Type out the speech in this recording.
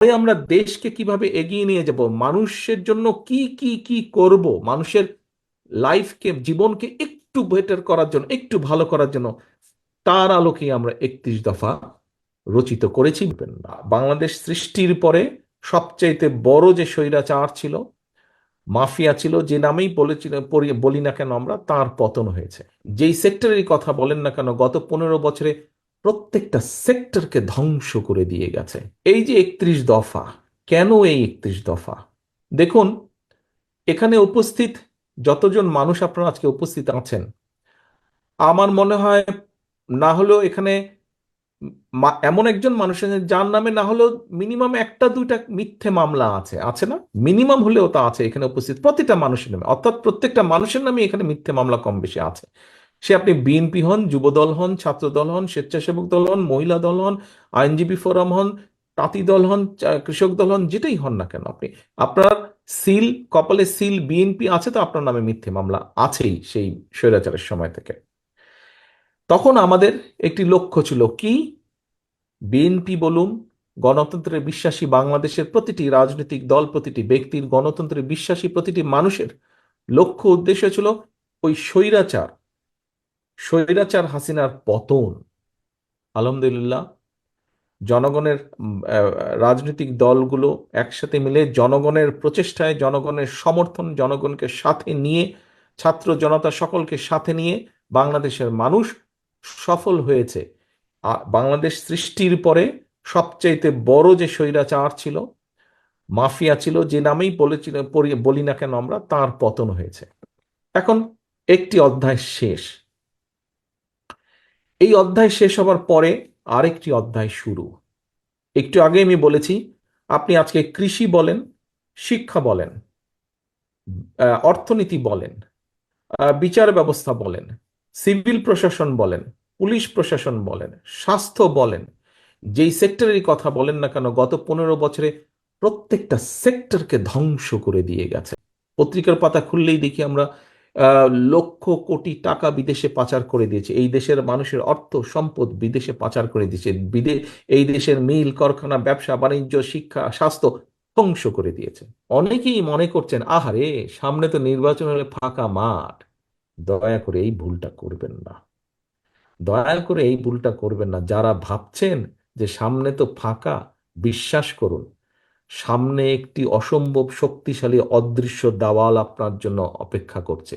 আমরা দেশকে কিভাবে এগিয়ে নিয়ে যাব, মানুষের জন্য কি কি কি করব, মানুষের লাইফকে, জীবনকে একটু বেটার করার জন্য, একটু ভালো করার জন্য, তার আলোকে আমরা 31 দফা রচিত করেছি। বাংলাদেশ সৃষ্টির পরে সবচাইতে বড় যে স্বৈরাচার ছিল, মাফিয়া ছিল, যে নামেই বলেছিল বলি না কেন আমরা, তার পতন হয়েছে। যেই সেক্টরের কথা বলেন না কেন, গত 15 বছরে প্রত্যেকটা সেক্টরকে ধ্বংস করে দিয়ে গেছে। এই যে 31 দফা, কেন এই 31 দফা? দেখুন, এখানে উপস্থিত যতজন মানুষ আপনারা আজকে উপস্থিত আছেন, আমার মনে হয় না হলেও এখানে এমন একজন মানুষ আছেন যার নামে না হলেও মিনিমাম একটা দুইটা মিথ্যে মামলা আছে, আছে না? মিনিমাম হলেও তা আছে এখানে উপস্থিত প্রতিটা মানুষের নামে, অর্থাৎ প্রত্যেকটা মানুষের নামে এখানে মিথ্যে মামলা কম বেশি আছে। সে আপনি বিএনপি হন, যুবদল হন, ছাত্র দল হন, স্বেচ্ছাসেবক দল হন, মহিলা দল হন, আইনজীবী ফোরাম হন, তাঁতি দল হন, কৃষক দল হন, যেটাই হন না কেন আপনি, আপনার সিল, কপালে সিল বিএনপি আছে, তো আপনার নামে মিথ্যে মামলা আছেই সেই স্বৈরাচারের সময় থেকে। তখন আমাদের একটি লক্ষ্য ছিল কি, বিএনপি বলুন, গণতন্ত্রে বিশ্বাসী বাংলাদেশের প্রতিটি রাজনৈতিক দল, প্রতিটি ব্যক্তির, গণতন্ত্রে বিশ্বাসী প্রতিটি মানুষের লক্ষ্য উদ্দেশ্য ছিল ওই স্বৈরাচার, স্বৈরাচার হাসিনার পতন। আলহামদুলিল্লাহ, জনগণের রাজনৈতিক দলগুলো একসাথে মিলে জনগণের প্রচেষ্টায়, জনগণের সমর্থন, জনগণকে সাথে নিয়ে, ছাত্র জনতা সকলকে সাথে নিয়ে বাংলাদেশের মানুষ সফল হয়েছে। বাংলাদেশ সৃষ্টির পরে সবচাইতে বড় যে স্বৈরাচার ছিল, মাফিয়া ছিল, যে নামেই বলেছিল বলি না কেন আমরা, তার পতন হয়েছে। এখন একটি অধ্যায় শেষ। এই অধ্যায় শেষ হবার পরে আরেকটি অধ্যায় শুরু। একটু আগে আমি বলেছি, আপনি আজকে কৃষি বলেন, শিক্ষা বলেন, অর্থনীতি বলেন, বিচার ব্যবস্থা বলেন, সিভিল প্রশাসন বলেন, পুলিশ প্রশাসন বলেন, স্বাস্থ্য বলেন, যেই সেক্টরেরই কথা বলেন না কেন, গত 15 বছরে প্রত্যেকটা সেক্টরকে ধ্বংস করে দিয়ে গেছে। পত্রিকার পাতা খুললেই দেখি আমরা লক্ষ কোটি টাকা বিদেশে পাচার করে দিয়েছে, এই দেশের মানুষের অর্থ সম্পদ বিদেশে পাচার করে দিয়েছে, এই দেশের মিল কারখানা, ব্যবসা বাণিজ্য, শিক্ষা, স্বাস্থ্য ধ্বংস করে দিয়েছে। অনেকেই মনে করছেন, আহারে, সামনে তো নির্বাচন হলে ফাঁকা মাঠ। দয়া করে এই ভুলটা করবেন না, দয়া করে এই ভুলটা করবেন না। যারা ভাবছেন যে সামনে তো ফাঁকা, বিশ্বাস করুন, সামনে একটি অসম্ভব শক্তিশালী অদৃশ্য দাওয়াল আপনার জন্য অপেক্ষা করছে।